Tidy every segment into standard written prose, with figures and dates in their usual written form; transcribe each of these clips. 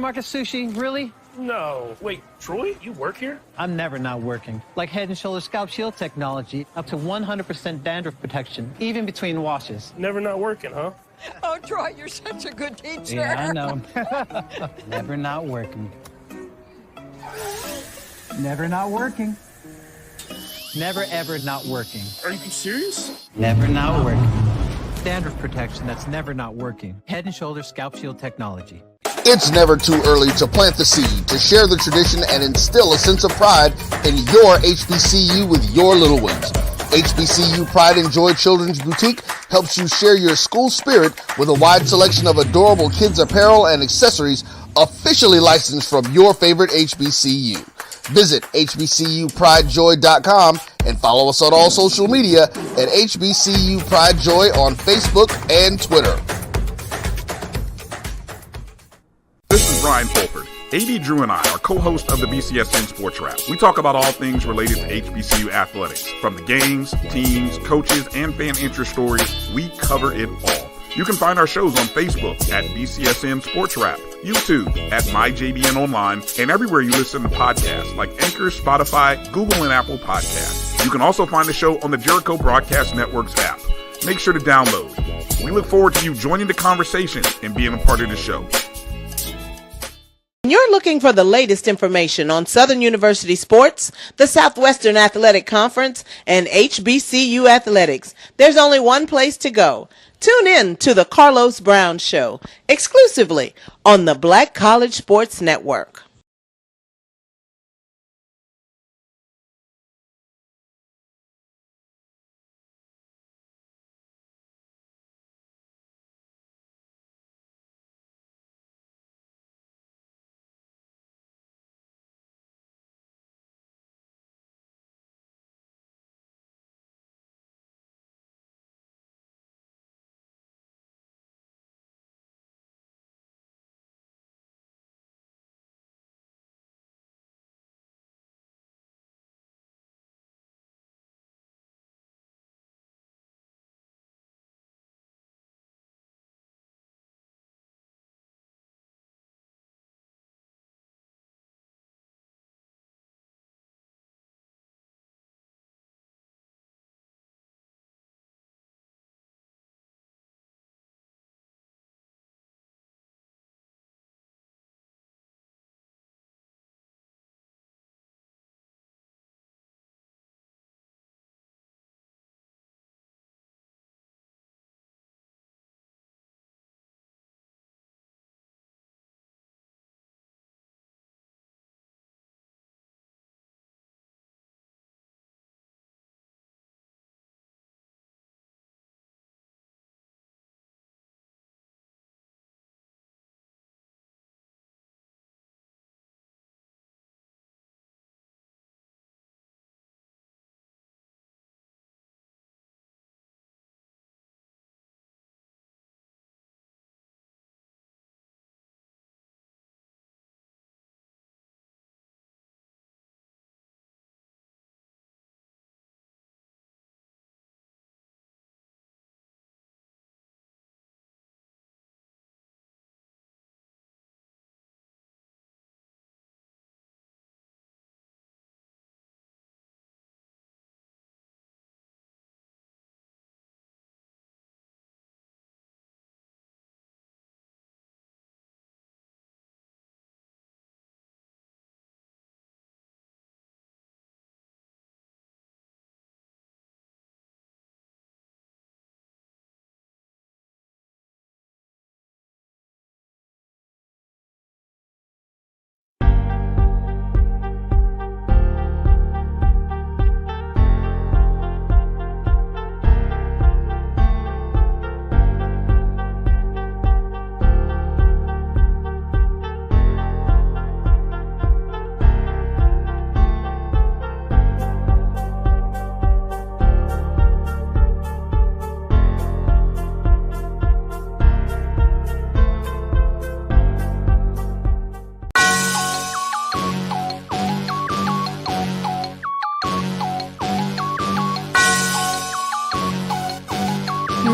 supermarket sushi, really? No. Wait, Troy, you work here? I'm never not working. Like Head & Shoulders Scalp Shield technology, up to 100% dandruff protection, even between washes. Never not working, huh? Oh, Troy, you're such a good teacher. Yeah, I know. Never not working. Never not working. Never ever not working. Are you serious? Never not working. Dandruff protection that's never not working. Head & Shoulders Scalp Shield technology. It's never too early to plant the seed, to share the tradition, and instill a sense of pride in your HBCU with your little ones. HBCU Pride and Joy Children's Boutique helps you share your school spirit with a wide selection of adorable kids apparel and accessories officially licensed from your favorite HBCU. Visit hbcupridejoy.com and follow us on all social media at HBCU Pride Joy on Facebook and Twitter. This is Brian Fulford. A.D. Drew and I are co-hosts of the BCSN SportsWrap. We talk about all things related to HBCU athletics. From the games, teams, coaches, and fan interest stories, we cover it all. You can find our shows on Facebook at BCSN SportsWrap, YouTube at MyJBN Online, and everywhere you listen to podcasts like Anchor, Spotify, Google, and Apple Podcasts. You can also find the show on the Jericho Broadcast Network's app. Make sure to download. We look forward to you joining the conversation and being a part of the show. You're looking for the latest information on Southern University sports, the Southwestern Athletic Conference, and HBCU athletics. There's only one place to go. Tune in to the Carlos Brown Show, exclusively on the Black College Sports Network.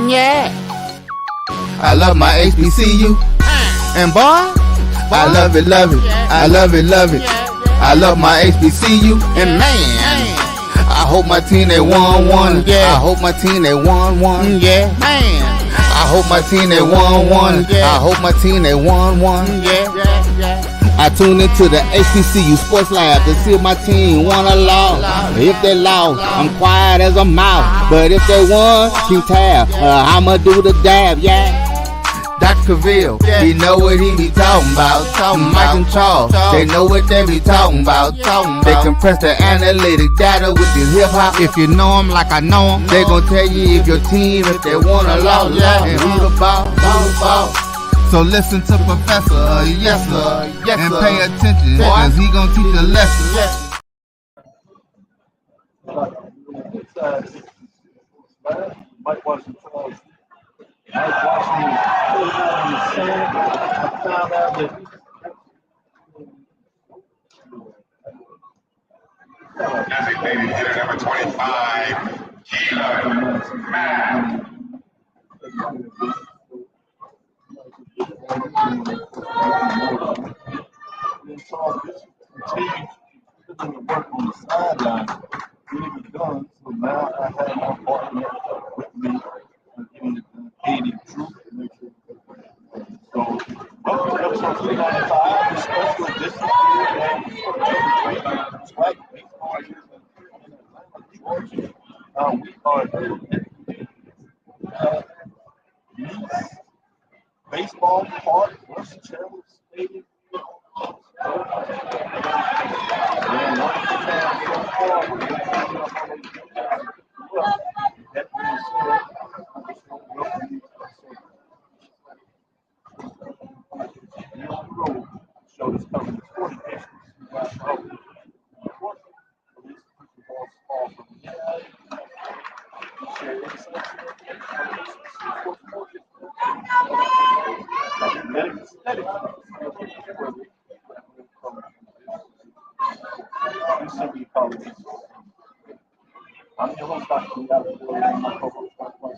Yeah. I love my HBCU. And boy, I love it, love it. I love it, love it. I love my HBCU, and man, I hope my team they won one. I hope my team they won one. I hope my team they won one. I hope my team they won one. I tune into the HBCU Sports Lab to see if my team won or lost. If they lost, I'm quiet as a mouse. But if they won, keep tab. I'ma do the dab, Dr. Cavil, he know what he be talking about. Mike and Charles, they know what they be talking about. They compress the analytic data with this hip hop. If you know them like I know them, they gon' tell you if your team, if they won or lost, and who the ball. So listen to Professor, yes sir, and pay attention, cause he gon' teach a lesson. Mike Washington Charles. Mike Washington on the center. I found out that designated hitter number 25, Keelan Matt. Work on the sideline. Really was done. So now I have my partner with me getting it done. A.D. Drew to make sure. So welcome to episode 395. Special edition SWAC Baseball Tournament. We are at Baseball Park, Rush Taylor Stadium. I'm your host, Dr. A.D. and my co-host, Dr.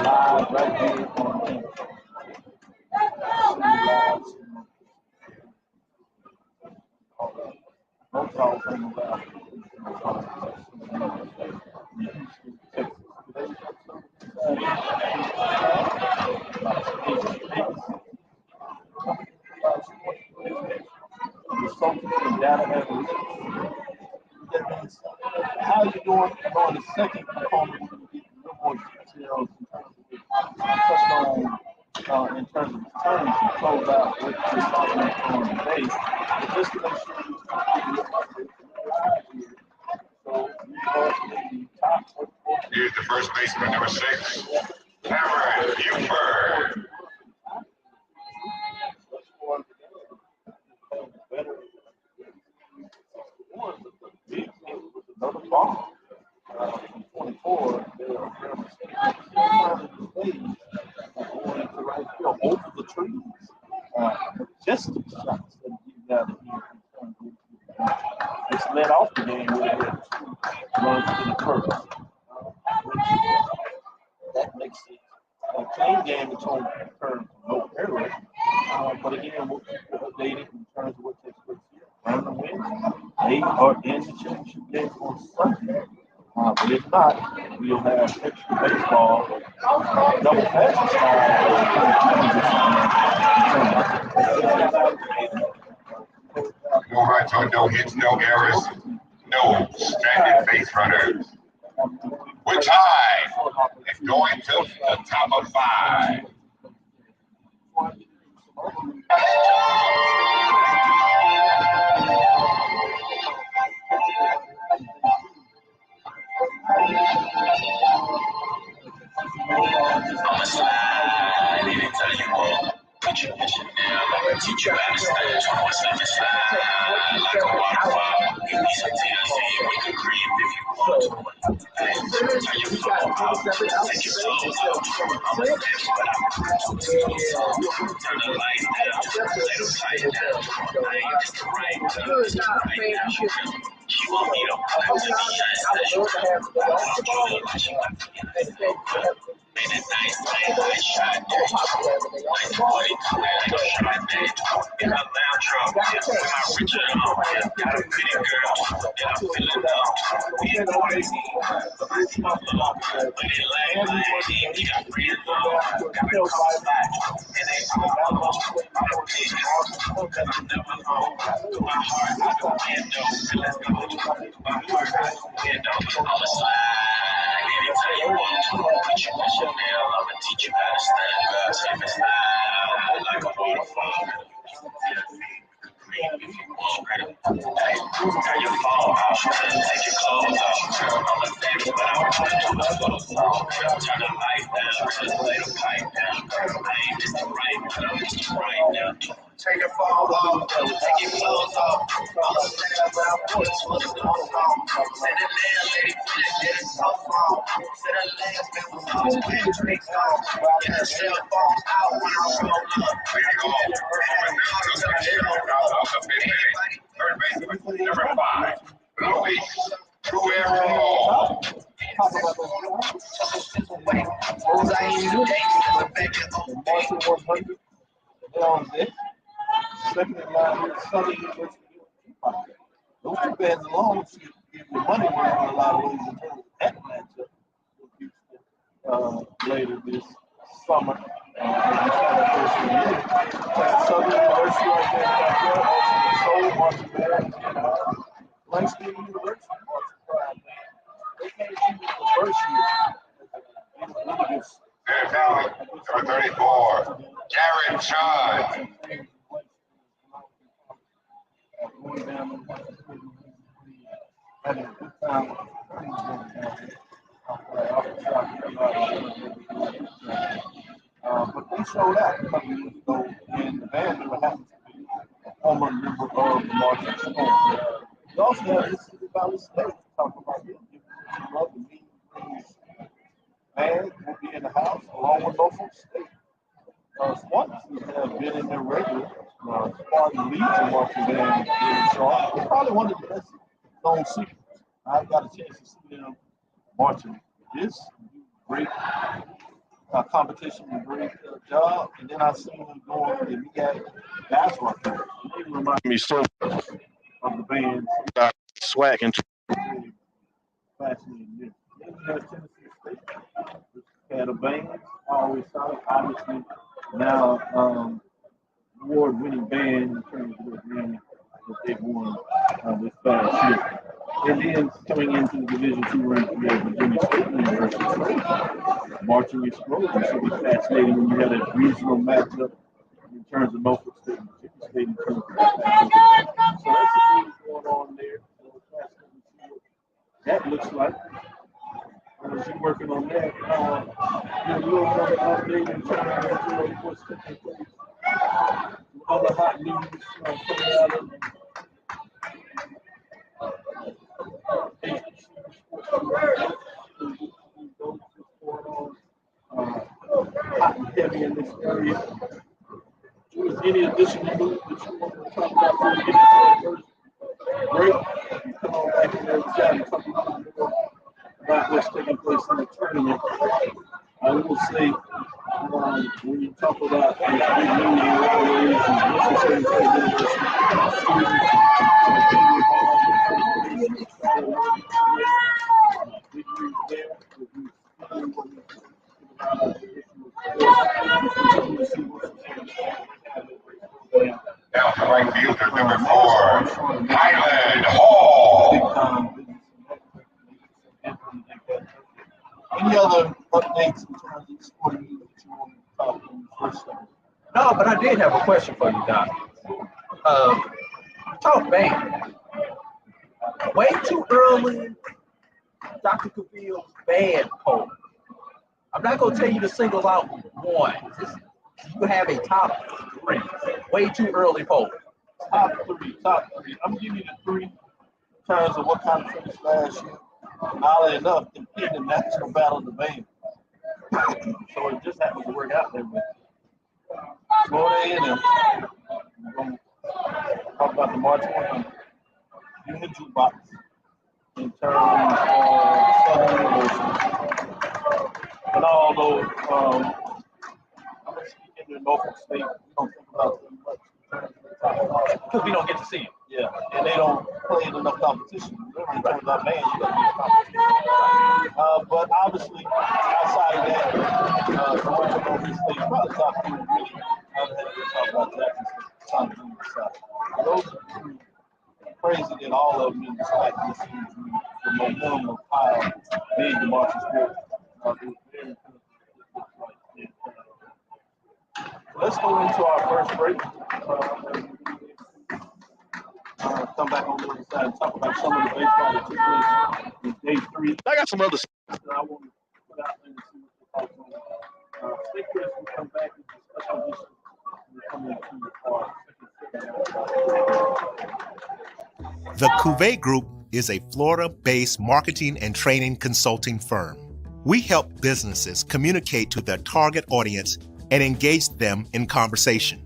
live right here on campus. Most calls on the left. How you doing on the second component? Get a little more details in terms of terms to close out what you're talking on today. But just to make sure you give you an update. So we are in the top. Here's the first baseman, number 6, Cameron Buford. Another ball. 24, they're going to right field over the trees. Majestic shots that he got here. It's led off the game with it runs to the first. That makes it a clean game in terms of no errors. But again, we'll keep you updated in terms of what takes place here. Random wins. They are in the championship game on Sunday. But if not, we'll have extra baseball, double pass No runs or no hits, no errors, no stranded base runners. We're tied and going to the top of 5. I'm a slide, they didn't tell you all. Put your mission down, I'm gonna teach you how to stand. What's like a slide, like a waterfall. You need some TLC, we can creep if you want. Turn your phone out, take your soul out. I'm a bitch, but I'm a turn the lights down, let them fight down. I ain't just the right right now. She want me to put it to the Ain't it nice, man? I shot that. Nice booty, like a shot that. In a lounge truck, yeah, with my Richard on. Yeah, got a pretty girl, yeah, I'm feeling up. We in party, I see my love. When it like, he got friends on. Got a couple back, and they all love. I'm a big house, cause I'm never home. Put my heart out the window, and let's go. Put my heart out the window. I'ma slide anytime you want to. Put you on Chanel, I'ma teach you how to stand up. Take a slide like a waterfall. If you want, hey, turn your phone off, take your clothes off. I'ma dance, but I don't want to do my clothes off. Turn the light down, just lay the pipe down. I ain't just the right, but I'm just the right now. Take your phone off, take your clothes off. I'ma stand around for this for the clothes off. Say the landlady, get it so strong. Say the legs, man, was always playing drinks off. Get the cell phones out when I roll up. There you go. Third baseman, number 5. Luis Guerrero. Second in line here, Southern University. Those two fans alone should give you money worth in a lot of ways in terms of that matchup later this summer. Southern University right there in the backyard, also Soul, Martin Barrett, and Langston University, Martin Pride. They came to the first year. Their talent, number 34, Jared Judd. Having a good time. But they showed out a couple years ago, and the band member happens to be a former member of the Marching Storm. We also have this Valley State to talk about them. Giving love and meeting band will be in the house along with Norfolk State. SWAC have been in their regular Spartan Legion marching band really strong. It's probably one of the best known secrets. I've got a chance to see them marching this great competition and great job. And then I seen them going to the MEAC basketball tournament. It reminds me so much of the bands SWAC and fascinating. Then we have Tennessee State, which had a band, always solid, obviously now award-winning band in terms of the Grammy that they've won this past year. And then coming into the Division II rank, we have Virginia State University. Marching explosion should be fascinating when you have that regional matchup in terms of Norfolk State and Virginia State in terms of that matchup. So that's the thing going on there. So it's fascinating to see what that looks like. She's working on that. A little more update in terms of what's taking place. Other hot news coming out of hot and heavy in this area. Is any additional news that you want to talk about before we get into the first break? You come on back in there chat and talk about what's taking place in the tournament. I will say, when you talk about big news and what's taking place in the big news there. Now for right fielder, number 4, Highland Hall. Any other updates in terms of sporting news that you want to talk about first? No, but I did have a question for you, Doc. Talk band. Way too early, Dr. Cavil's band poll. I'm not going to tell you to single out one. You have a top 3. Way too early poll. Top three. I'm giving you the 3 in terms of what kind of finish last year. Oddly enough, in the national battle of the band. So it just happens to work out there. Florida A&M. We're going to talk about the March 100 in the jukebox in terms of Southern University. But all although I'm speaking in Norfolk State, we don't think about them much Because we don't get to see him. yeah, and they don't play in enough competition. Remember, in terms of man, you got to be in competition. But obviously, outside of that, the one from Norfolk State, probably top three really. I would have to talk about Jackson State, top three side. Those are three. Crazy that all of them in the SWAC this season, the momentum of how big the Marshall Sports is very good. Let's go into our first break. Come back on the other side and talk about some of the baseball that took place in day 3. I got some other stuff that I want to put out there and see what your thoughts on. Stay with us. We'll come back and discuss on this. We're coming into our The Cavil Group is a Florida-based marketing and training consulting firm. We help businesses communicate to their target audience and engage them in conversation.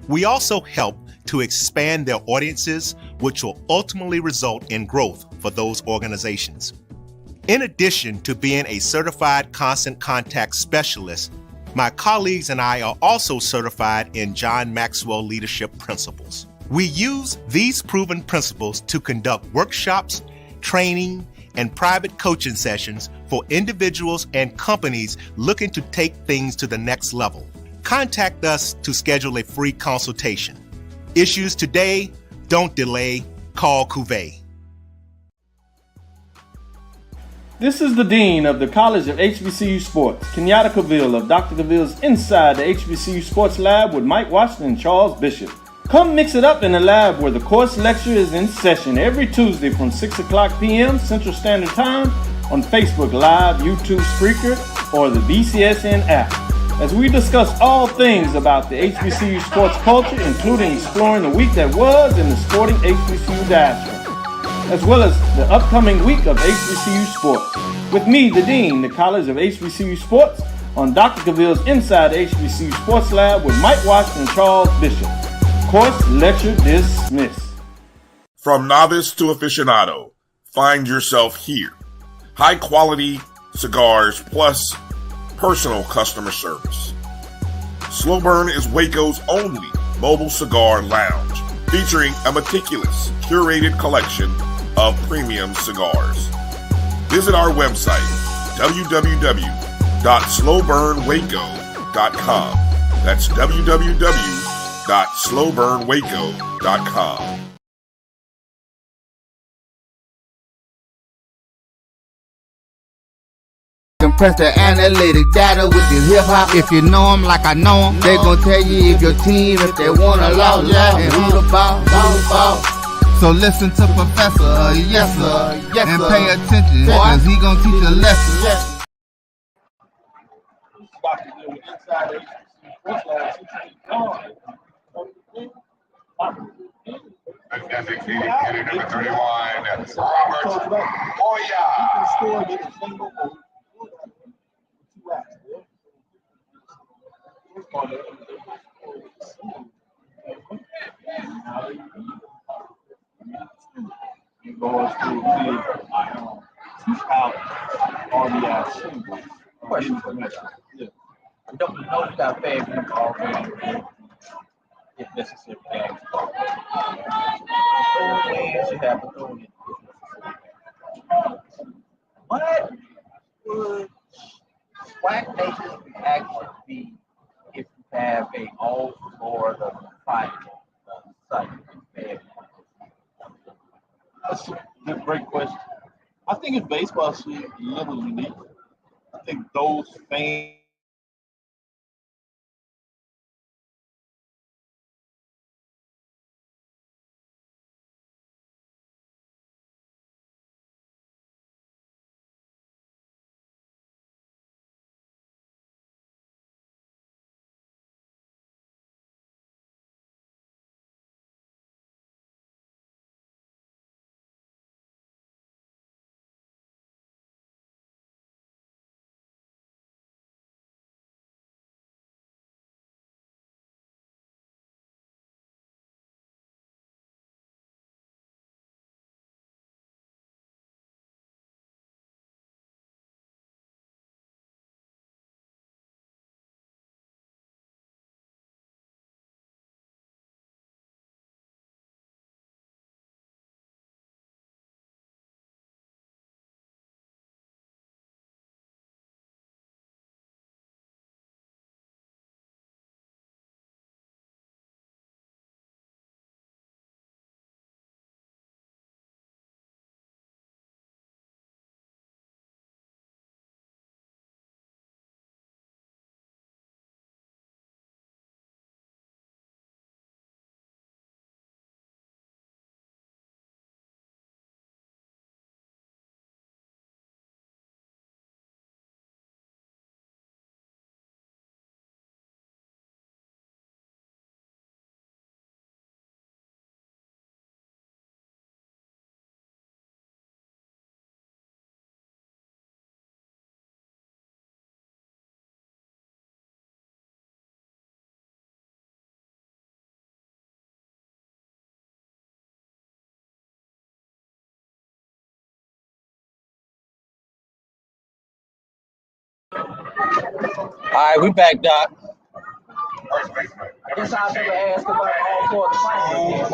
We also help to expand their audiences, which will ultimately result in growth for those organizations. In addition to being a certified constant contact specialist, my colleagues and I are also certified in John Maxwell Leadership Principles. We use these proven principles to conduct workshops, training, and private coaching sessions for individuals and companies looking to take things to the next level. Contact us to schedule a free consultation. Issues today, don't delay, call Cavil. This is the Dean of the College of HBCU Sports, Kenyatta Cavil of Dr. Cavil's Inside the HBCU Sports Lab with Mike Washington and Charles Bishop. Come mix it up in the lab where the course lecture is in session every Tuesday from 6 o'clock p.m. Central Standard Time on Facebook Live, YouTube Spreaker, or the BCSN app, as we discuss all things about the HBCU sports culture, including exploring the week that was in the sporting HBCU diaspora, as well as the upcoming week of HBCU sports. With me, the Dean, the College of HBCU Sports, on Dr. Cavil's Inside the HBCU Sports Lab with Mike Washington and Charles Bishop. Course lecture dismissed. From novice to aficionado, find yourself here. High quality cigars plus personal customer service. Slow Burn is Waco's only mobile cigar lounge, featuring a meticulous, curated collection of premium cigars. Visit our website, www.slowburnwaco.com. That's www.slowburnwaco.com. Compress the analytic data with the hip hop. If you know them like I know them, they gon' tell you if your team, if they wanna lose, and who the ball. So listen to Professor, yes sir, and pay attention, cause he gon' teach a lesson. The designated hitter number 31, Robert Moya. Going through big out RBI singles. Question. Yeah. We don't know we got fan group already. If necessary, games. Those games you have to throw in. What would SWAC Nation's reaction be if you have a all Florida final site? That's a great question. I think in baseball, it's a little unique. I think those fans All right, we back, Doc. First baseman. I guess I'll never ask about all four of the finals.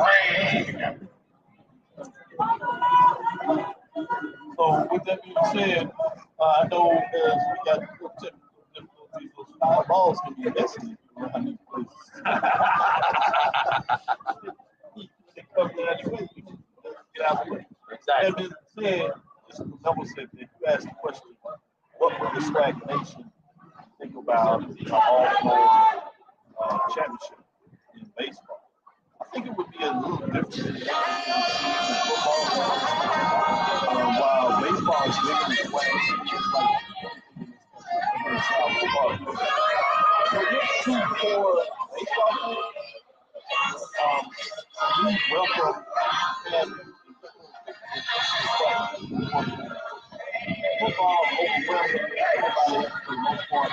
So with that being said, I know as we got technical difficulties, those foul balls can be messy around these places. Get out of the way. That being said, just to double set that you asked the question, what would the SWAC Nation think about an all-star championship in baseball? I think it would be a little different than football. While baseball is big in the SWAC, just like football. So just two for baseball players, we welcome them. Football overwhelming everybody for the most part.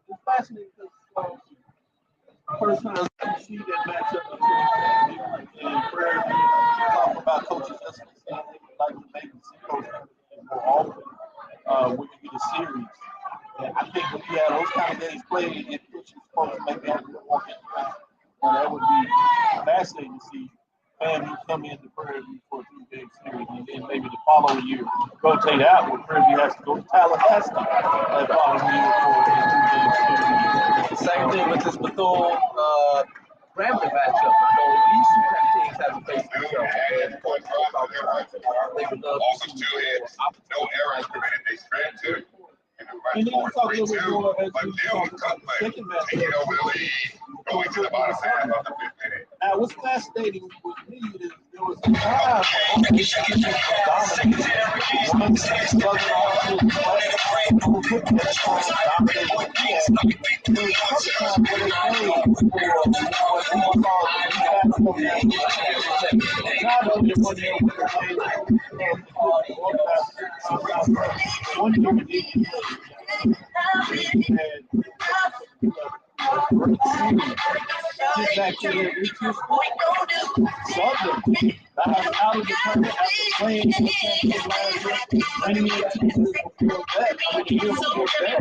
It's fascinating because first time you see that matchup between and Prairie View, talk about coaches just saying they would like to maybe see coaches more often when you get a series. And I think when you have those kind of games played, it puts you supposed to maybe have a little more interest. And that would be fascinating to see FAMU come into Prairie View for a 2-game series, and then maybe the following year rotate out where Prairie View has to go to Tallahassee that following year for a 2-game series. Same thing with this Bethune Grambling matchup. I know these two teams haven't faced each other. They would love to see no errors permitted. They spread to. And then we talk a little bit more as we talk about the second matchup. Going to the bottom half of the 5th inning. Now, what's fascinating with me is there was a time when these teams dominated. One Southern Offensive play, who took that time dominated the game. There was a couple times where they played for what people call the not only when they were playing one year they did just back to the Southern. Out of the tournament after playing for the championship last year, winning it before that. I mean, the year before that.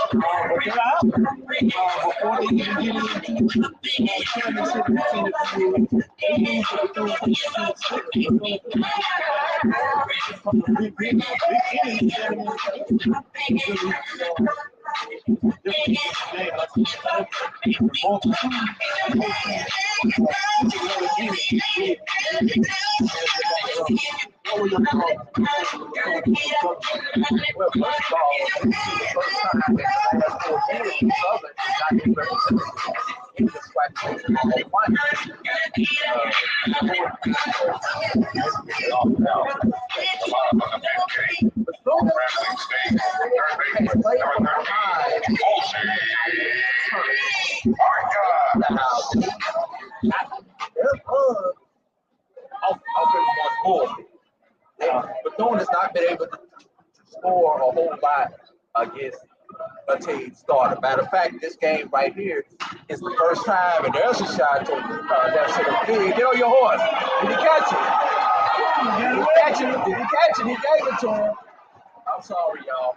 But they're out before they even get into the championship routine. They lose to the Bethune has not been able to score a whole lot against a team starter. Matter of fact, this game right here is the first time, and there's a shot to left center field. Get on your horse. Did he catch it? Did he catch it? Did he catch it? He gave it to him. I'm sorry, y'all.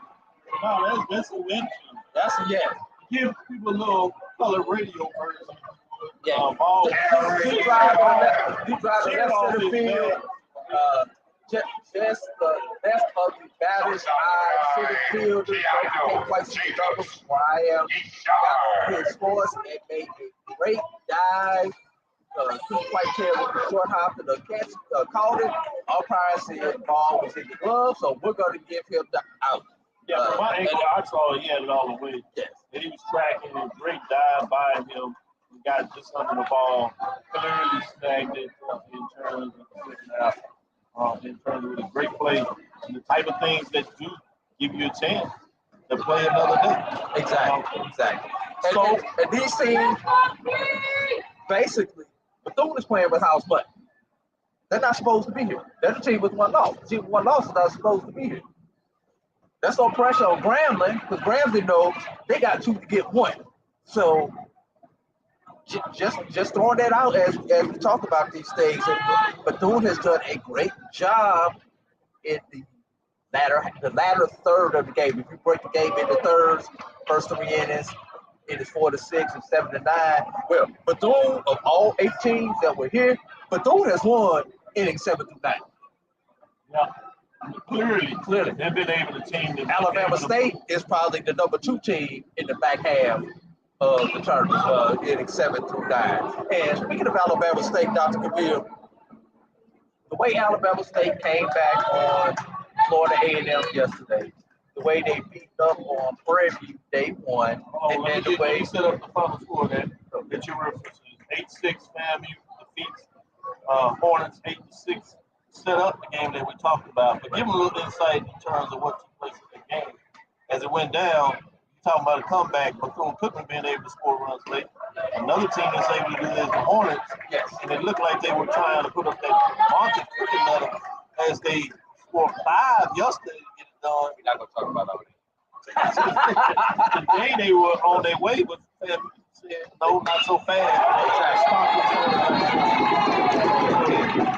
No, that's a win. That's a yes. Give people a little color radio version. Yeah. Ball. He drive left center field. Just the left of the batter's eye, center fielder, can't quite see the numbers where I am. Got his horse and made a great dive. Couldn't quite tell what the short hop and the catch called it. Umpire said the ball was in the glove, so we're going to give him the out. Yeah, from my angle, I saw he had it all the way. Yes. And he was tracking a great dive by him. He got just under the ball, clearly snagged it in terms of the second half. In terms of a great play and the type of things that do give you a chance to play another day. Exactly. And these teams, basically, Bethune is playing with house money. They're not supposed to be here. They're the team with one loss. The team with one loss is not supposed to be here. That's no pressure on Grambling, because Grambling knows they got two to get one. So just throwing that out as we talk about these things. And Bethune has done a great job in the latter third of the game. If you break the game into thirds, first 3 innings, it is 4-6 and 7-9. Well, Bethune, of all 8 teams that were here, Bethune has won innings 7 through 9. Yeah, clearly, they've been able to team. Alabama State is probably the number 2 team in the back half of the tournament, innings 7 through 9. And speaking of Alabama State, Dr. Cavil, the way Alabama State came back on Florida A&M yesterday, the way they beat up on Prairie View day 1, and then the way you set up the final score that you referenced, 8-6 FAMU defeats Hornets 8-6. Set up the game that we talked about, but give them a little insight in terms of what took place in the game as it went down. Talking about a comeback, Bethune-Cookman being able to score runs late. Another team that's able to do this is the Hornets. Yes. And it looked like they were trying to put up that vaunted cricket letter as they scored 5 yesterday to get it done. We're not going to talk about all that. Today they were on their way, but said, no, not so fast.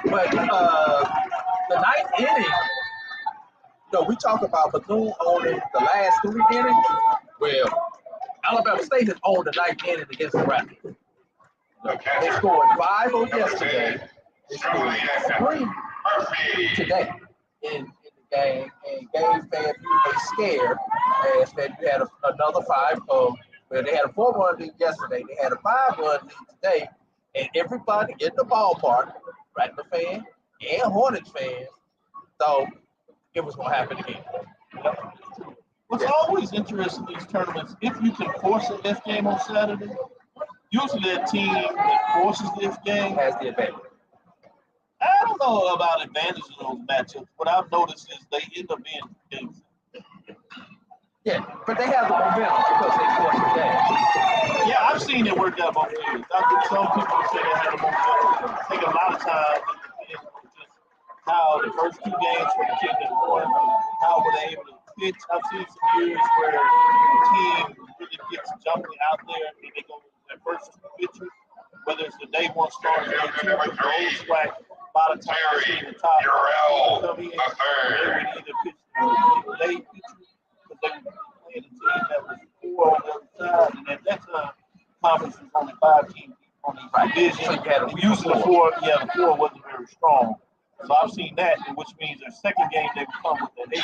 But the 9th inning, we talk about Bethune owning the last 3 innings. Well, Alabama State has owned the 9th inning against the Raptors. They scored 5 on yesterday. They scored 3 today in the game, and gave FAMU a scare as that you had another 5. Well, they had a 4-run lead yesterday. They had a 5-run lead today, and everybody in the ballpark, Rattler fans and Hornets fans, thought it was going to happen again. What's always interesting in these tournaments, if you can force an F game on Saturday, usually that team that forces this game has the advantage. I don't know about advantages in those matchups. What I've noticed is they end up being games. Yeah, but they have the momentum because they forced the game. Yeah, I've seen it work out both ways. I think some people say they had a momentum. Take a lot of time. Just how the first 2 games for the kids that won, how were they able to pitch? I've seen some years where the team really gets jumping out there and they go with their first 2 pitches, whether it's the day 1 start or day 2, the old SWAC, a lot of times in the top, come in, they would either pitch the late pitches, because they were playing a team that was 4 on the other side, and at that time, conference was only 5 teams on each division. So usually the 4 wasn't very strong. So I've seen that, which means their second game they would come with an 8.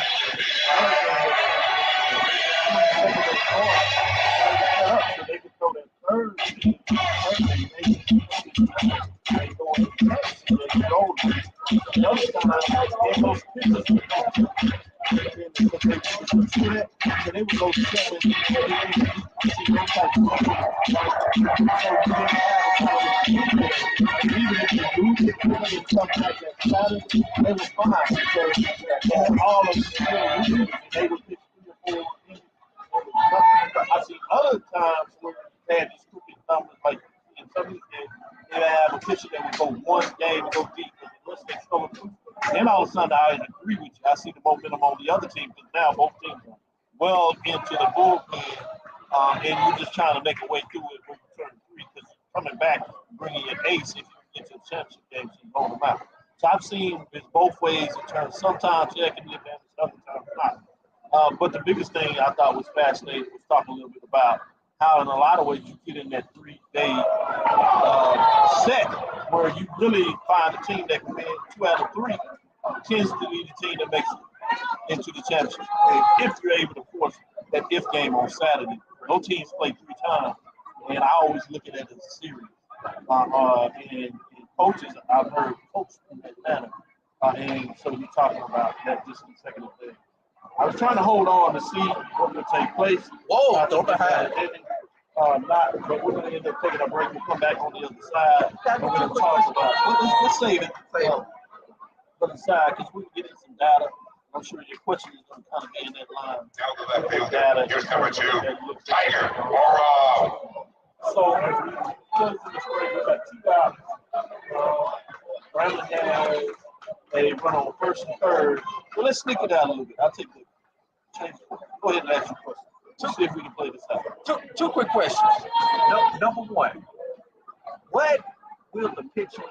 So they would go 7. Even if you lose it, and stuff like that Saturday, they were fine because all of the they would pitch 3 or 4 innings. I see other times where they had these stupid numbers, like in some of these games, they have a pitcher that would go one game and go deep, and once they stole it, then all of a sudden I agree with you. I see the momentum on the other team because now both teams are well into the bullpen, and you're just trying to make a way through it when you turn 3 because you're coming back and bringing an ace if you get to the championship games and hold them out. So I've seen it both ways in terms. Sometimes it can be advantage, other times not. But the biggest thing I thought was fascinating was talking a little bit about how in a lot of ways you get in that 3-day set where you really find a team that can win 2 out of 3 tends to be the team that makes it into the championship if you're able to force that if game on Saturday. No teams play 3 times, and I always look at it as a series. And coaches, I've heard coaches in Atlanta, and so we're talking about that just in a second. I was trying to hold on to see what would take place. Whoa, don't behind. Not, but we're going to end up taking a break. We'll come back on the other side. And we're going to talk about. Let's save it for the side because we can get in some data. I'm sure your question is going to kind of be in that line. Down to that field. Data. Here's number 2, Tiger. So as we close this break, we've got 2 outs. Brandon has a run on first and third. Well, let's sneak it out a little bit. I'll take the change. Go ahead and ask your question. Let's see if we can play this out. Two quick questions. Number 1, what will the pitching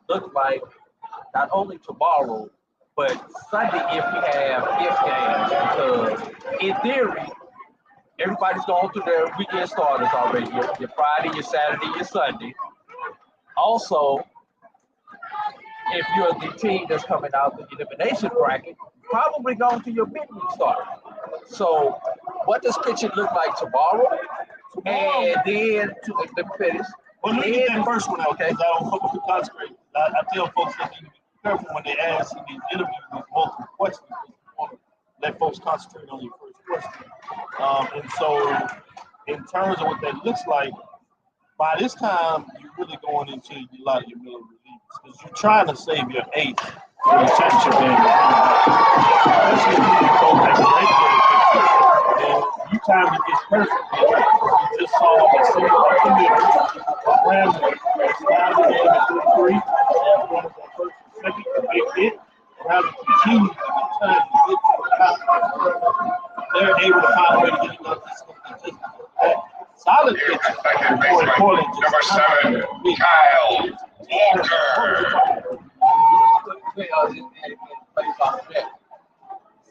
look like not only tomorrow, but Sunday if we have games? Because in theory, everybody's going through their weekend starters already. Your Friday, your Saturday, your Sunday. Also, if you're the team that's coming out the elimination bracket, probably going to your midweek start. So, what does pitching look like tomorrow? And then to the finish. Well, let me get that first one out, okay? Because I don't concentrate. I tell folks that they need to be careful when they ask in these interviews these multiple questions. You want to let folks concentrate on your first question. And so, in terms of what that looks like, by this time, you're really going into a lot of your middle relievers because you're trying to save your 8th for the championship game. Especially if you go back to and you timed it just perfectly. You just saw a single committee of Ramsey slide the game at 3 and one of the first and second to make it. Rather continue to get time to get to the top. They're able to find a way to get it done. Solid pitch. More important, number 7, Kyle Walker.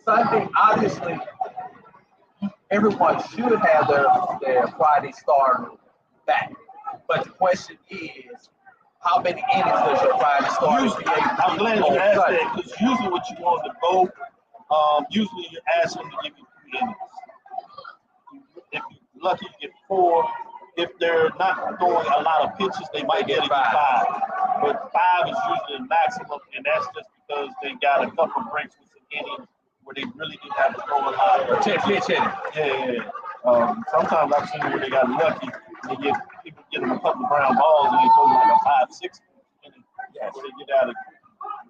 Sunday, obviously, everyone should have their Friday starter back. But the question is, how many innings does your Friday starter be able to I'm glad you asked that because usually what you want to go, usually you're asking them to give you 3 innings. If you're lucky, you get 4. If they're not throwing a lot of pitches, they might get 5. But 5 is usually the maximum, and that's just because they got a couple of breaks with some innings where they really didn't have to throw a lot of pitch inning. Yeah. Sometimes I've seen where they got lucky. They get people get them a couple of ground balls and they throw like a 5-6 inning where they get out of it.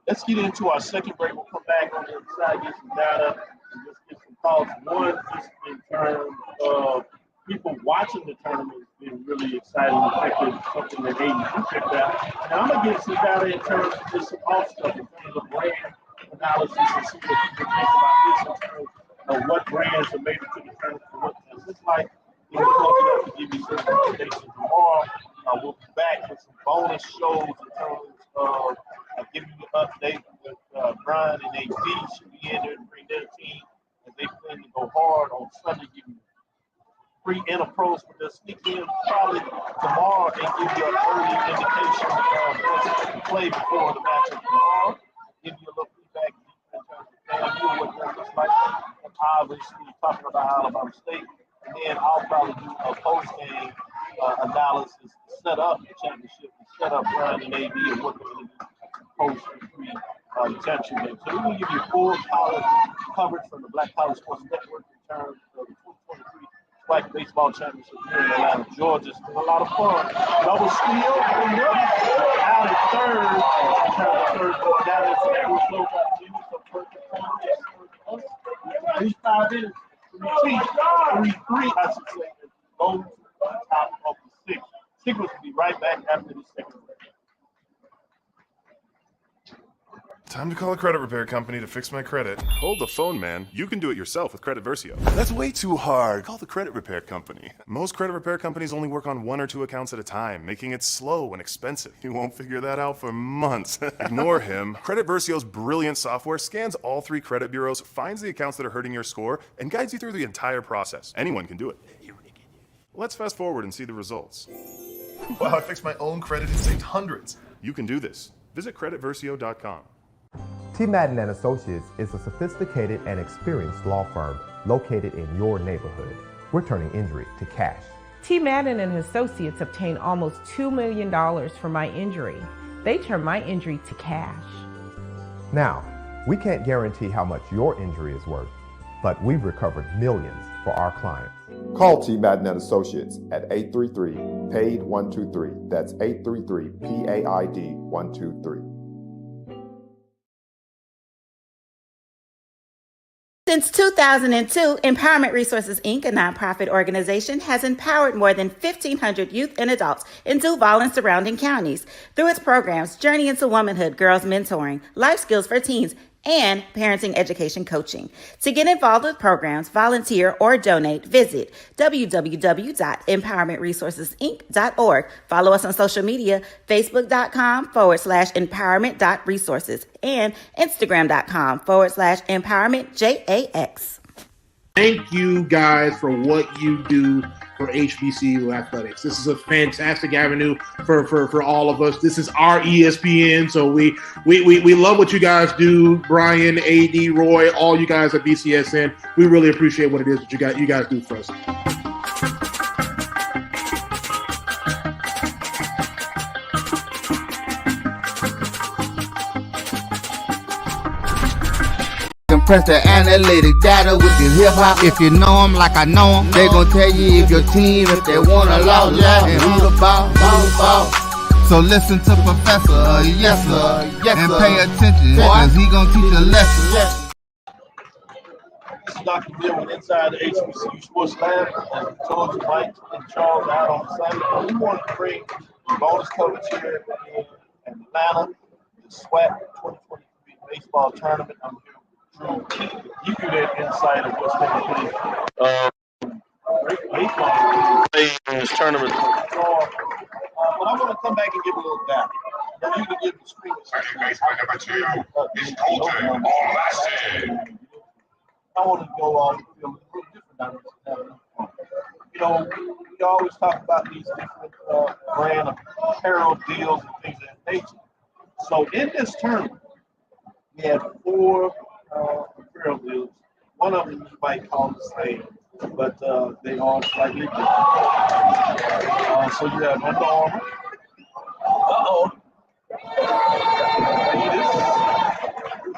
Let's get into our second break. We'll come back on the other side, get some data, and just get some thoughts. One, just in terms of people watching the tournament has been really exciting to pick something that A.D. picked out. And I'm going to get some data in terms of just some off stuff, in terms of brand analysis and see what people think about this in terms of what brands are made it to the tournament and what it looks like. We'll close it up to give you some information tomorrow. We'll be back with some bonus shows in terms of giving you an update with Brian and A.D. should be in there to bring their team as they plan to go hard on Sunday, giving you free pros, but they'll sneak in probably tomorrow and give you an early indication of what's to play before the matchup tomorrow. Give you a little feedback in terms of FAMU, what that looks like. And obviously, talking about Alabama State. And then I'll probably do a post-game analysis to set up the championship and set up Brian and A.D. and what they're going to do post-3 the championship game. So we're going to give you full college coverage from the Black College Sports Network in terms of the 2023 SWAC Baseball Championship here in Atlanta, Georgia. It's been a lot of fun. Double steal, out at third. Third ball down at second. We'll close out the news. So perfect time. These 5 minutes. 3-3, I should say. Go to the top of the sixth. Sixers will be right back after the second break. Time to call a credit repair company to fix my credit. Hold the phone, man. You can do it yourself with Credit Versio. That's way too hard. Call the credit repair company. Most credit repair companies only work on 1 or 2 accounts at a time, making it slow and expensive. You won't figure that out for months. Ignore him. Credit Versio's brilliant software scans all 3 credit bureaus, finds the accounts that are hurting your score, and guides you through the entire process. Anyone can do it. Let's fast forward and see the results. Wow, I fixed my own credit and saved hundreds. You can do this. Visit creditversio.com. T. Madden and Associates is a sophisticated and experienced law firm located in your neighborhood. We're turning injury to cash. T. Madden and Associates obtained almost $2 million for my injury. They turned my injury to cash. Now, we can't guarantee how much your injury is worth, but we've recovered millions for our clients. Call T. Madden and Associates at 833-PAID-123. That's 833-PAID-123. Since 2002, Empowerment Resources, Inc., a nonprofit organization, has empowered more than 1,500 youth and adults in Duval and surrounding counties through its programs Journey into Womanhood, Girls Mentoring, Life Skills for Teens, and Parenting Education Coaching. To get involved with programs, volunteer, or donate, visit www.empowermentresourcesinc.org. Follow us on social media, facebook.com/empowerment.resources and instagram.com/empowermentJAX. Thank you guys for what you do for HBCU athletics. This is a fantastic avenue for all of us. This is our ESPN, so we love what you guys do. Brian, AD, Roy, all you guys at BCSN. We really appreciate what it is that you guys do for us. Press the analytic data with your hip hop. If you know them like I know them, they gon' tell you if your team, if they wanna lose, and who the ball. So listen to Professor, yes sir, and pay attention, cause he gon' teach a lesson. This is Dr. Bill with Inside the HBCU Sports Lab, and George, Mike, and Charles out on the side. We want to bring bonus coverage here in Atlanta, the SWAC 2023 Baseball Tournament. I'm here. You give that insight of what's taking place. Great baseball in this tournament. But I want to come back and give a little data. Then you can give the screen. Baseball number 2 is Colton on Lasted. I want to go on a little different. You know, we always talk about these different brand apparel deals and things of that nature. So in this tournament, we had 4 apparel deals. One of them you might call the same, but they are slightly different. So you have Under Armour.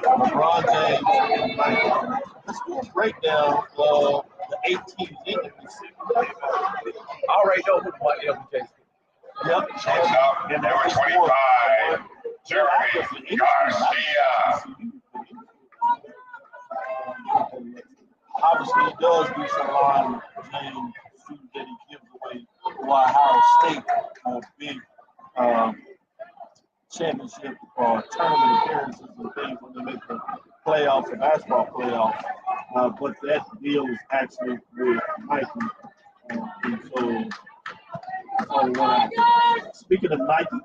LeBron James. Let's do a breakdown of the 8 teams in the city. I already know who my LBJ's. Yep. Shortstop, number 25, Jeremy Garcia. Obviously, he does do some line name students that he gives away to Ohio State big championship or tournament appearances and things when they make the playoffs or basketball playoffs. But that deal is actually with Nike. Speaking of Nike,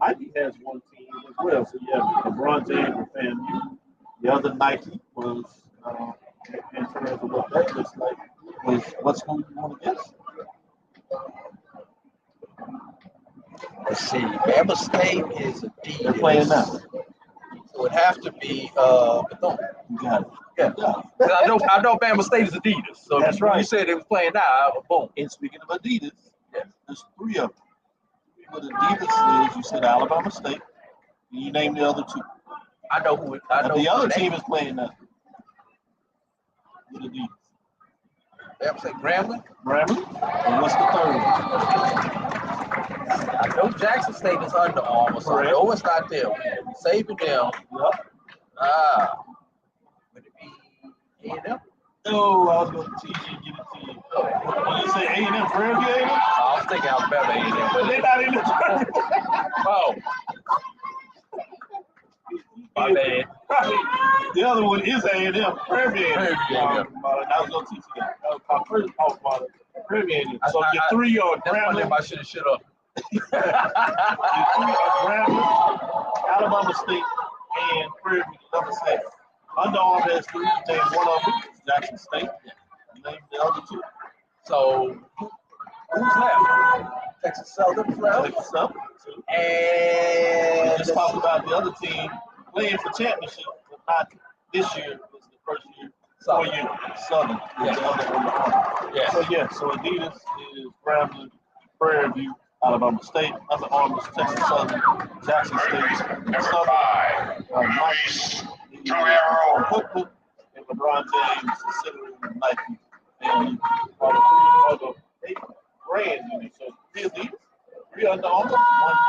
Nike has one team as well. So you have LeBron James with FAMU. The other Nike was, in terms of what that looks like, was what school you want to guess? Let's see. Bama State is Adidas. They're playing now. So it would have to be Bethune. You got it. Yeah. I know Bama State is Adidas. So that's right. You said they was playing now, boom. And speaking of Adidas, there's 3 of them. What Adidas is, you said Alabama State, and you named the other 2. I know who. I know the who other they- team is playing now. They have to say Grambling. And what's the third one? I know Jackson State is Under Armour, so I know it's not them. We're saving them. Yep. Would it be A&M? No, I was going to tease you and give it to you. When you say A&M, Prairie View A&M? I was thinking Alabama A&M, but they're not in the tournament. Oh. My bad. The other one is A&M, Prairie View A&M. I was going to teach you that. My first talk about it. Prairie View A&M. So your three are Grambling. I should have shut up. Your three are Grambling, Alabama State, and Prairie View. Number 6. Under Armour has three. Name one of them. Jackson State. Name the other two. So who's left? Texas Southern left. Texas Southern. And we just talked about the other team playing for championship, but not this year. It's the first year. 4 year Southern. Yeah. So Adidas is Grambling, Prairie View, Alabama State. Under Armour is Texas Southern, Jackson State, Southern, Nike, Hookman, and LeBron James considering Nike. And are the 8 brands in it. So 3 Adidas, 3 Under Armour, 1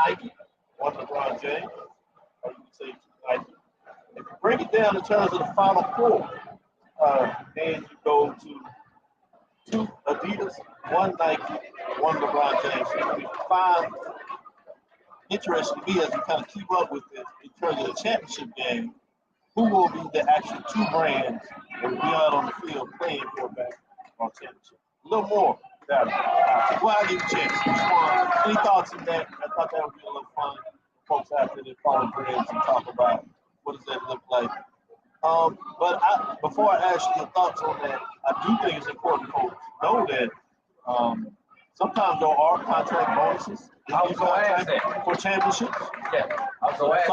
Nike, 1 LeBron James, or you can say 2 Nike. If you break it down in terms of the Final 4, and you go to 2 Adidas, 1 Nike, 1 LeBron James. So what you find interesting to me as you kind of keep up with it in terms of the championship game, who will be the actual 2 brands that will be out on the field playing for a basketball championship? A little more. Well, I'll give you a chance. Any thoughts on that? I thought that would be a little fun for folks after they follow brands and talk about what does that look like. But before I ask you your thoughts on that, I do think it's important for folks to know that sometimes there are contract bonuses for championships. Yeah, I was going to ask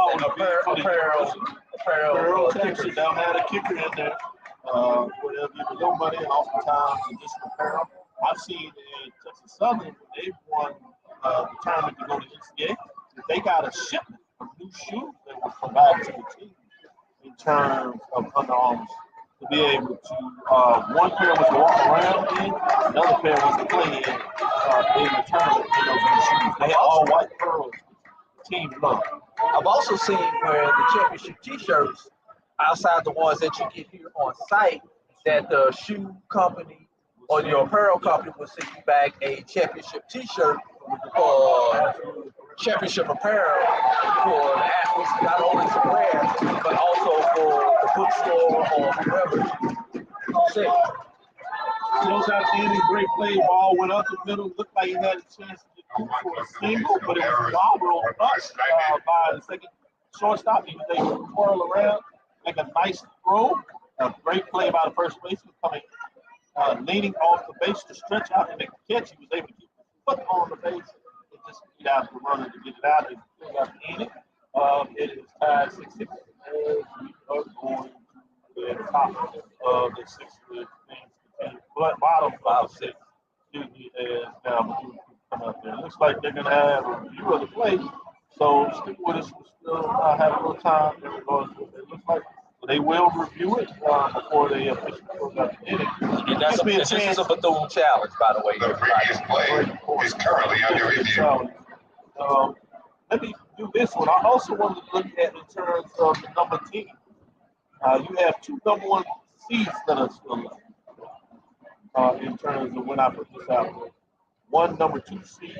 apparel championship. They'll have a kicker in there where they'll give you no money, and oftentimes it's just apparel. I've seen in Texas Southern when they've won the tournament to go to NCAA, they got a shipment of new shoes that was provided to the team in terms of Under Armour to be able to, one pair was to walk around in, another pair was to play in the tournament in those new shoes. They had all white pearls, the team love. I've also seen where the championship T-shirts, outside the ones that you get here on site, that the shoe company or your apparel company will send you back a championship T-shirt or championship apparel for the athletes, not only to wear, but also for the bookstore or whoever. Those outstanding great play, ball went up the middle, looked like he had a chance to get for a single, but it was wobbled up by the second shortstop. He was able to twirl around, make a nice throw. A great play by the first baseman coming, leaning off the base to stretch out and make a catch. He was able to keep his foot on the base and just get out the runner to get it out. It got in it. It is tied 6-6 as we are going to the top of the 6th bottom of 6. Excuse me, as now come up there. It looks like they're going to have a review of the play. So stick with us. We'll still have a little time in regards to what it looks like. So they will review it before they officially close out the inning. And this is a Bethune challenge, by the way. The previous play is currently under review. Let me do this one. I also wanted to look at in terms of the number team. You have 2 number 1 seeds that are still left in terms of when I put this out there. 1 number 2 seed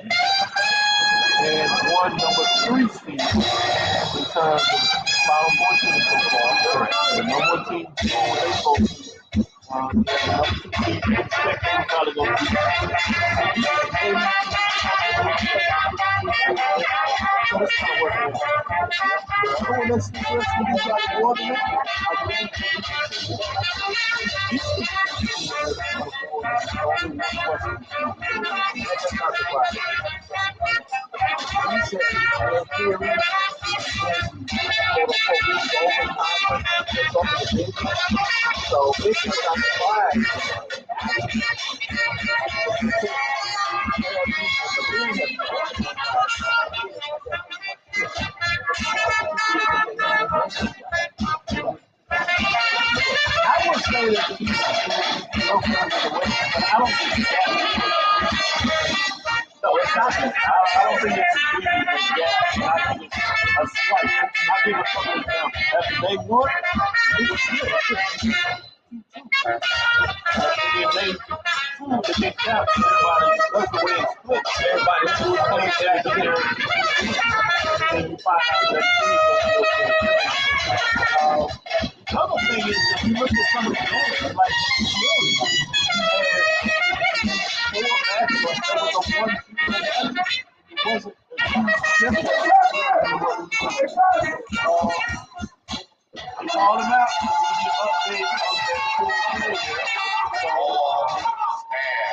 and 1 number 3 seed in terms of the final 14 so far. The number 1 team is going where they go to. The number 2 seed is expecting probably going to be. So that's kind of working out. Oh, let's see what's going to be like more than that. I believe so this is not surprised. I don't think he's no, it's not. I don't think it's I think it's a slight. I'll give a couple of examples. After day one, it was good. After day two, the big count, everybody, that's the way it's split. Everybody comes back in there, and you find out that the other thing is, if you look at some of the games, like, it wasn't you call them out, you update,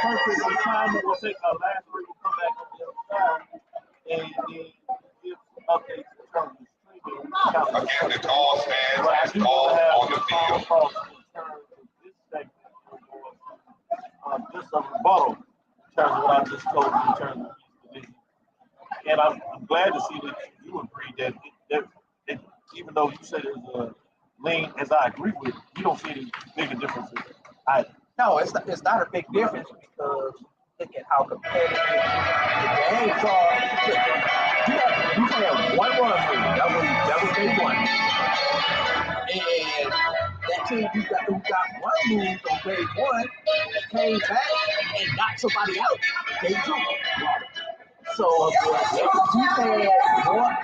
perfect on time, it will take our last week to come back on the other side, and then give updates in terms of streaming. Again, the call stands as called on the field. In terms of this segment, just a rebuttal in terms of what I just told you in terms of these divisions. And I'm glad to see that you agree that even though you said there's a lane, as I agree with, you don't see any bigger differences. No, it's not a big difference because look at how competitive the games are. You can have one run move. That was day one. And that team who got one move on day one came back and knocked somebody out day two. So you had one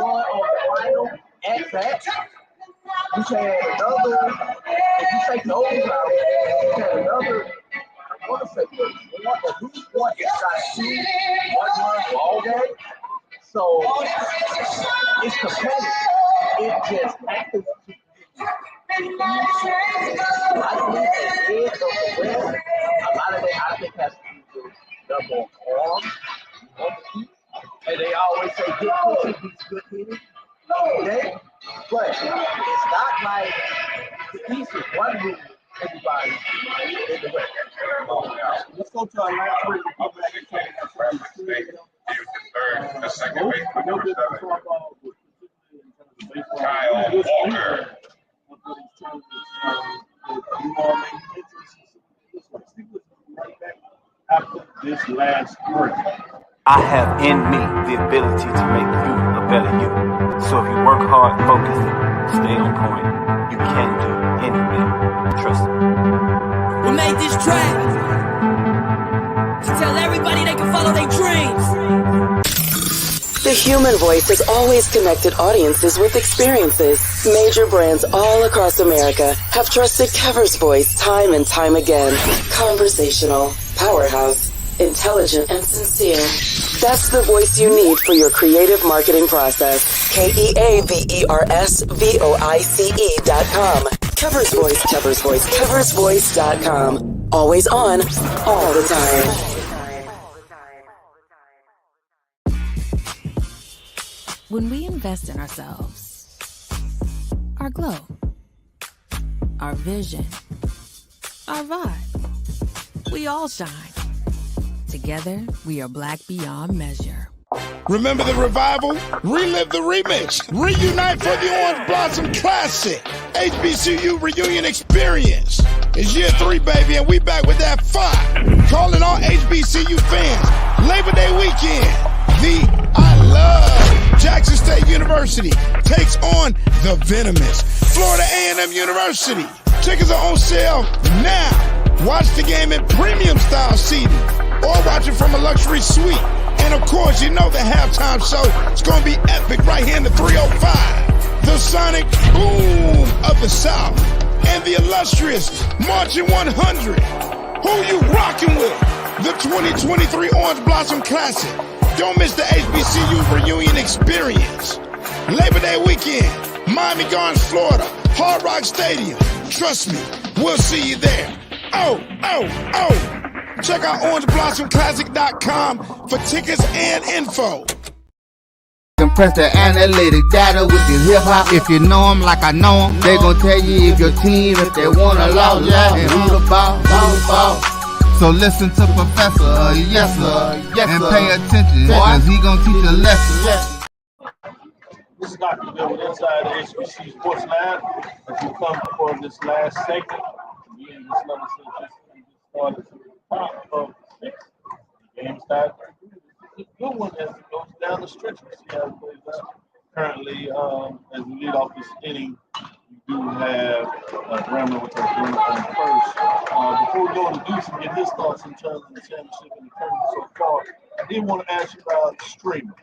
on the final at bat. You had another, if you take those out, you had another, I want to say, at least one inside two, one run all day. So it's competitive. It just happens to be. A lot of it, I think, has to do with double arm. And they always say good pitching beats good hitting. Okay? But it's not like the East is one move everybody in the West. Let's go to our last break and come back and take The second baseman, number 7. Kyle Walker. After this last break. I have in me the ability to make you a better you. So if you work hard, focus, stay on point, you can do anything. Trust me. We made this track to tell everybody they can follow their dreams. The human voice has always connected audiences with experiences. Major brands all across America have trusted Kever's voice time and time again. Conversational, powerhouse, intelligent, and sincere. That's the voice you need for your creative marketing process. KeversVoice.com. Kever's Voice, Kever's Voice, KeversVoice.com. Always on, all the time. When we invest in ourselves, our glow, our vision, our vibe, we all shine. Together, we are black beyond measure. Remember the revival? Relive the remix. Reunite for the Orange Blossom Classic. HBCU Reunion Experience. It's year 3, baby, and we back with that fire. Calling all HBCU fans. Labor Day weekend. The I Love Jackson State University takes on the venomous Florida A&M University. Tickets are on sale now. Watch the game in premium style seating or watch it from a luxury suite. And of course, you know the halftime show is going to be epic right here in the 305. The sonic boom of the South and the illustrious Marching 100. Who you rocking with? The 2023 Orange Blossom Classic. Don't miss the HBCU Reunion Experience. Labor Day weekend, Miami Gardens, Florida, Hard Rock Stadium. Trust me, we'll see you there. Oh. Check out OrangeBlossomClassic.com for tickets and info. Compress the analytic data with your hip hop. If you know them like I know them, they gon' tell you if your team, if they wanna lose, and who the ball. So listen to Professor, yes sir, and pay attention, cause he gon' teach a lesson. This is Dr. Cavil with Inside the HBCU Sports Lab. As we come for this last segment, again, this level just started to the top of the sixth. The game started. It's a good one as it goes down the stretch. We see how it plays out. Currently, as we lead off this inning, we do have Grambling with us running on first. Before we go to Deuce and get his thoughts in terms of the championship and the tournament so far, I did want to ask you about streaming.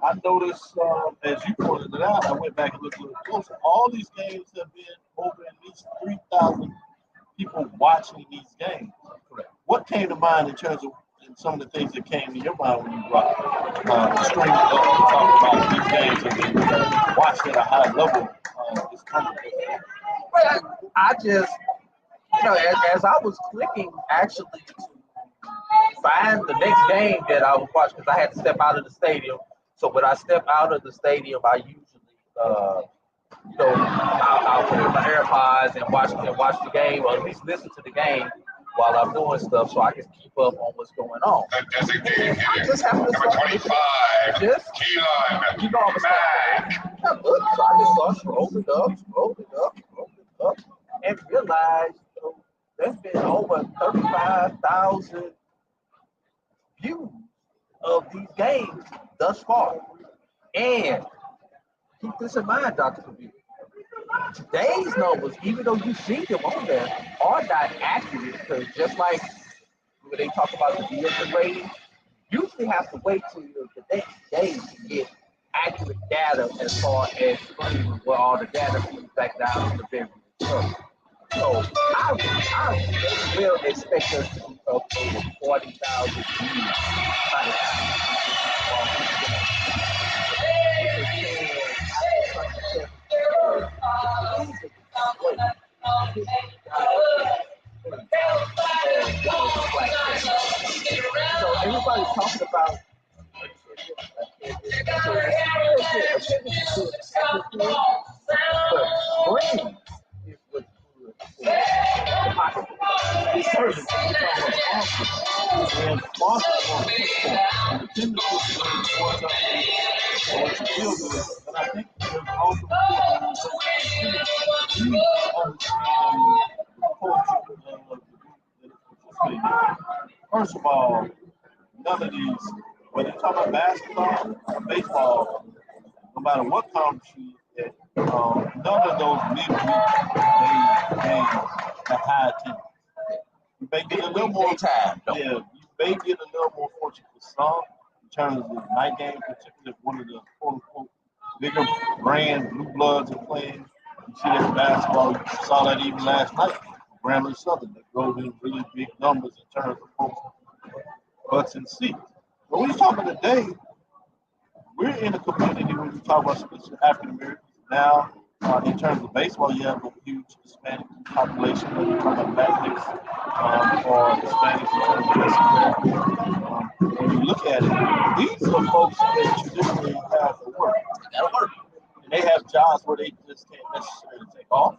I noticed, as you pointed it out, I went back and looked a little closer. All these games have been over at least 3,000 people watching these games. Correct. What came to mind in terms of some of the things that came to your mind when you brought streaming up to talk about these games and being watched at a high level this tournament? Well, I just, as I was clicking actually to find the next game that I was watching, because I had to step out of the stadium. So when I step out of the stadium, I usually, I'll put in my AirPods and watch the game, or at least listen to the game while I'm doing stuff, so I can keep up on what's going on. The designated I just have to number 25, Keelan you know, I was like, look, so I just start scrolling up, and realized there's been over 35,000 views of these games thus far. And keep this in mind, Dr. Cavil. Today's numbers, even though you see them on there, are not accurate, because just like when they talk about the Nielsen rating, you usually have to wait till the next day to get accurate data as far as screening where all the data feeds back down to the very stuff. So I will expect us to be up over 40,000 views by the time So everybody's talking about but green is what's good for the pocketbook. This service is becoming awesome. And sponsors want to push for it. And the tendency is to towards what you feel good. But I think there's also first of all, none of these, when you talk about basketball or baseball, no matter what conference you get, none of those midweek games have high attendance. You may get a little more time. Yeah, you may get a little more fortunate for some in terms of the night game, particularly if one of the quote unquote bigger brand blue bloods are playing. You see that in basketball. You saw that even last night. Grambling Southern that drove in really big numbers in terms of folks, butts and seats. But when you're talking today, we're in a community when you talk about especially African Americans now. In terms of baseball, you have a huge Hispanic population. When you talk about Latinx or Hispanics in terms of when you look at it, these are folks that traditionally have to work. They gotta work. And they have jobs where they just can't necessarily take off.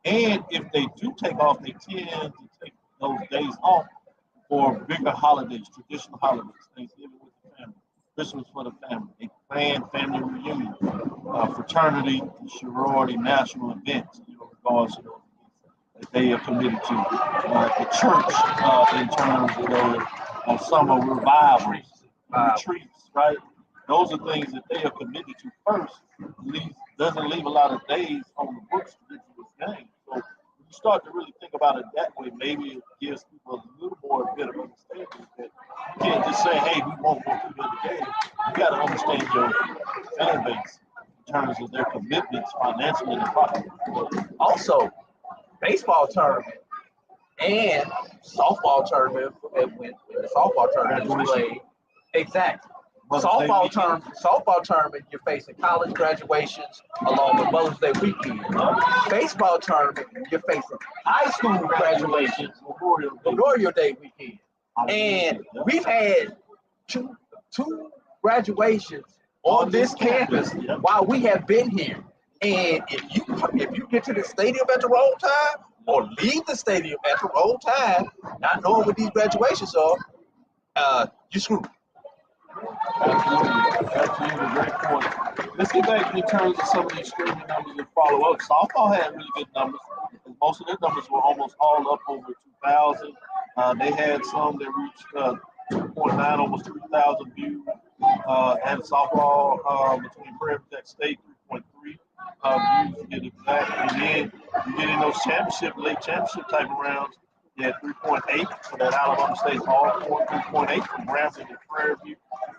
And if they do take off, they tend to take those days off for bigger holidays, traditional holidays, Thanksgiving with the family, Christmas for the family. They plan family reunions, fraternity, sorority, national events, regards to those that they are committed to. The church, in terms of summer revivals, retreats, right? Those are things that they are committed to first. Doesn't leave a lot of days on the books to get to this game. So when you start to really think about it that way, maybe it gives people a little more bit of understanding that you can't just say, hey, we want more people in the game. You got to understand your fan base in terms of their commitments financially and pocket. Also, baseball tournament and softball tournament when the softball tournament is played. Exactly. Softball tournament, you're facing college graduations along with Mother's Day weekend. Baseball tournament, you're facing high school graduations, Memorial Day weekend. And we've had two graduations on this campus while we have been here. And if you get to the stadium at the wrong time or leave the stadium at the wrong time, not knowing what these graduations are, you're screwed. Absolutely, great point. Let's get back in terms of some of these screaming numbers and follow up. Softball had really good numbers. Most of their numbers were almost all up over 2,000. They had some that reached 2.9, almost 3,000 views. And softball between Prairie Tech State, 3.3 views to get exact. And then you get in those late championship type of rounds. You had 3.8 for that Alabama State All-Four, 3.8 from Grambling and Prairie View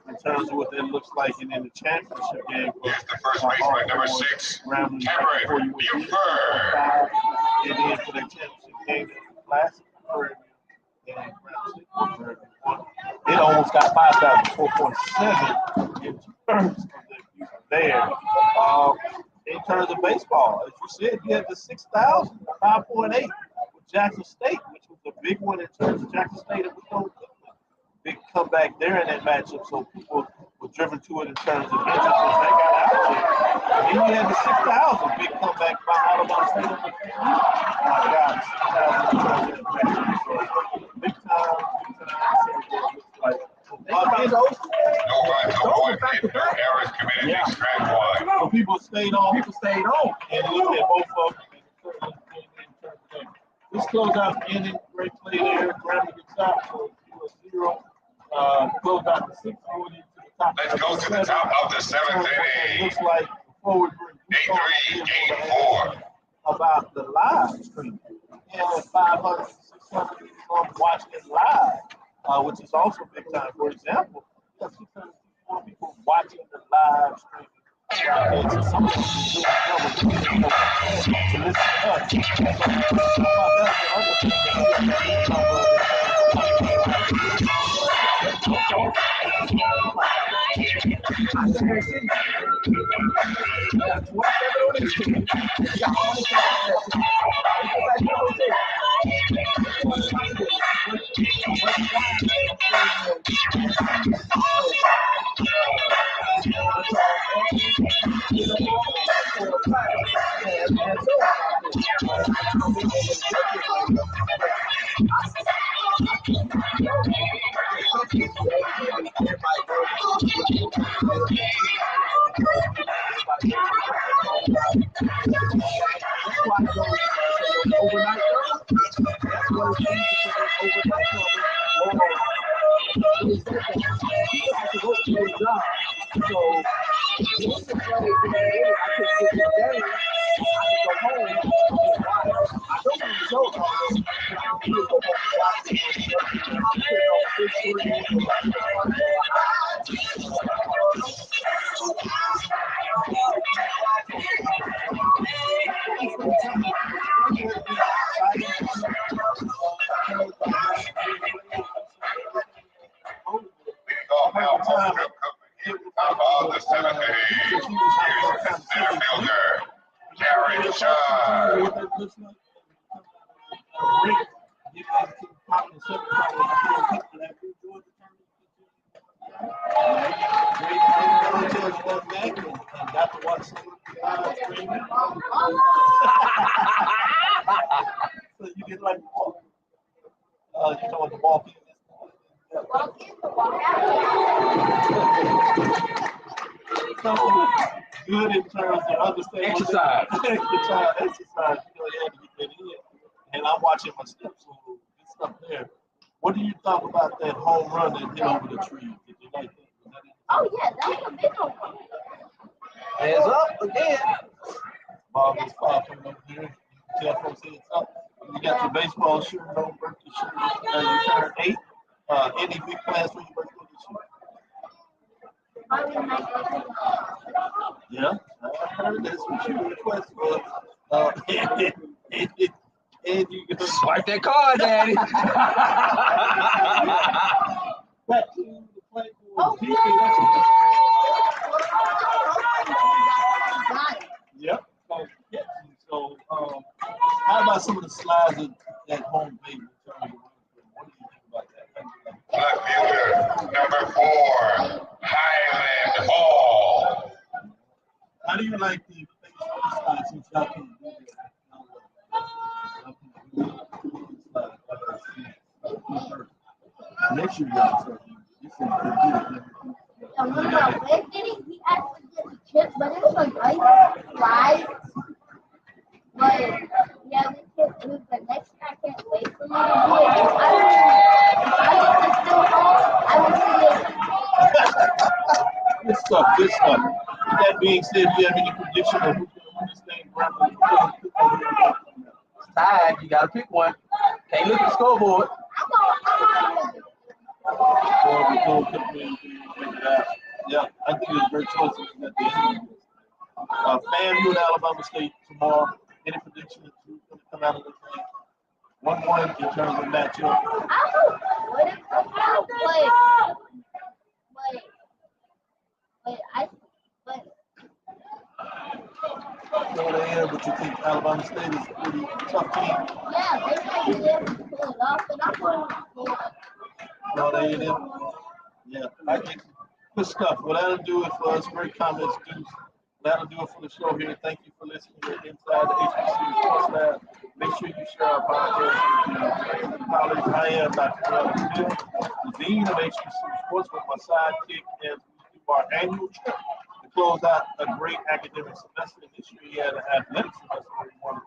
in terms of what that looks like. And in the championship game, Here's the first baseman, number 6, Grambling, Cameron Buford. and then for the championship game, Classic Prairie View and Grambling State Prairie View. It almost got 5,000, 4.7 in terms of the views there. In terms of baseball, as you said, you had the 6,000, 5.8 with Jackson State, which was a big one in terms of Jackson State. It was no big comeback there in that matchup, so people were driven to it in terms of interest as they got out there. And then you had the 6,000 big comeback by Alabama State on the field. My God, 6,000 in terms of that matchup. So big time. Like, so people stayed on. And looked at both of them. Let's close out the inning. Great play there. Grambling gets out for 0. Close out the 6th going into the top. Let's go to the top of the 7th inning. Looks like forward 8-3, game 4. About the live stream. And 500, 600 people watching it live, which is also big time. For example, you have 600 people watching the live stream. So some of them to listen to us. Good in terms of understanding exercise. Exercise. You had to get that in. And I'm watching my steps, so good stuff there. What do you think about that home run that hit over the tree? Did you like that? Oh yeah, that was a big one. Hands up again. Ball gets fouled from over here. Tell folks hands up. You got your baseball shirt on, birthday shirt. You turned 8. Any big plans for your birthday this year? Yeah, I heard that's what you request for. And you can swipe that card, Daddy. Back to the play for Yep. So, how about some of the slides at home base? What do you think about that? Left fielder, number 4, Highland Hall. How do you like the slides since y'all can do that? Next year, y'all start using this. one of my friends did it. He actually did the chips, but it was like ice flies. But yeah, it was the next I can't wait for me to do it. I get to still home, I will see it. Good stuff, good stuff. With that being said, do you have any prediction of who's going to win this thing? It's tied. You got to pick one. Can't look at the scoreboard. Yeah, I think it's very close at the end. FAMU at Alabama State tomorrow. Any prediction that who's going to come out of this thing? 1-1 in terms of matchup. But you think Alabama State is a pretty tough team? Yeah, they might be able to pull it off, but I'm going to pull it. Yeah, I think good stuff. Well, that'll do it for us. Great comments, Deuce. That'll do it for the show here. Thank you for listening to Inside the HBCU Sports Lab. Make sure you share our podcast with your colleagues. I am Dr. Cavil, the Dean of HBCU Sports, with my sidekick as we do our annual trip to close out a great academic semester. This year, we had an athletic semester where we wanted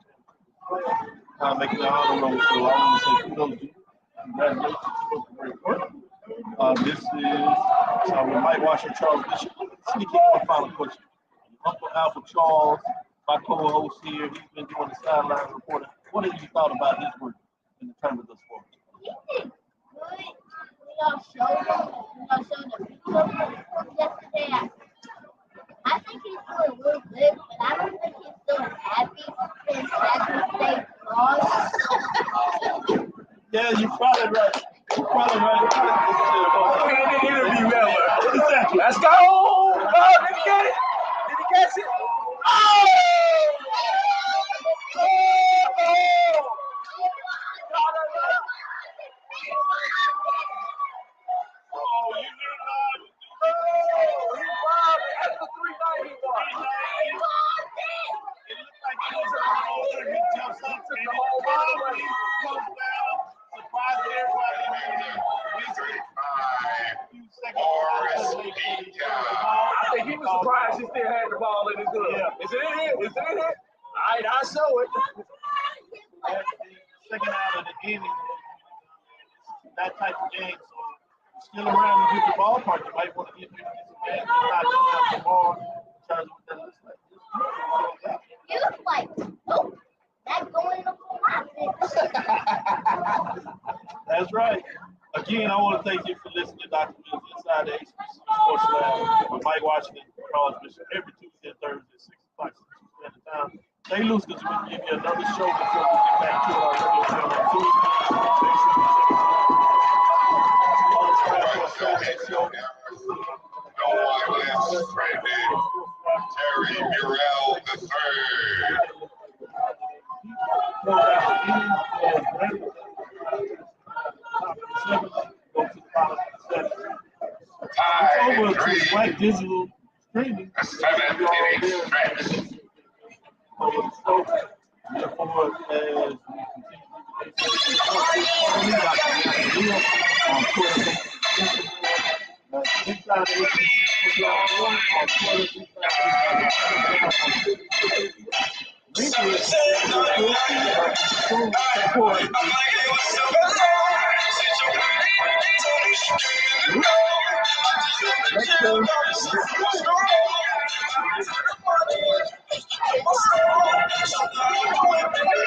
to making the honor roll. So I want to say kudos to you. Congratulations for the great work. This is with Mike Washington, Charles Bishop. Sneak in one final question. Uncle Alpha Charles, my co-host here, he's been doing the sideline reporting. What have you thought about his work in the tournament thus far? He did good. We all showed the video yesterday. I think he's doing real good, but I don't think he's doing happy since Stay lost. Yeah, you're probably right. You're probably right. Interview ever. Exactly. Let's go. Oh, did he get it? Did he catch it? Oh! I think he was surprised he still had the ball in his glove. Yeah. Is it in here? Is it in here? All right, I'll show it. Second out of the inning, that type of game. So still around to get the ballpark, you might want to get some games. Not the ball in terms of what that looks like. He was like, nope, that's going in the pocket. That's right. Again, I want to thank you for listening to Dr. Mills Inside the HBCU Sports Lab with Mike Washington and Charles Bishop every Tuesday and Thursday at 6 o'clock Central Standard Time. Stay loose because we're going to give you another show before we get back to our radio show on Tuesday. No one left stranded. Terry Murrell III. It's over to SWAC Digital Streaming. A 7-inning stretch. Therefore, as we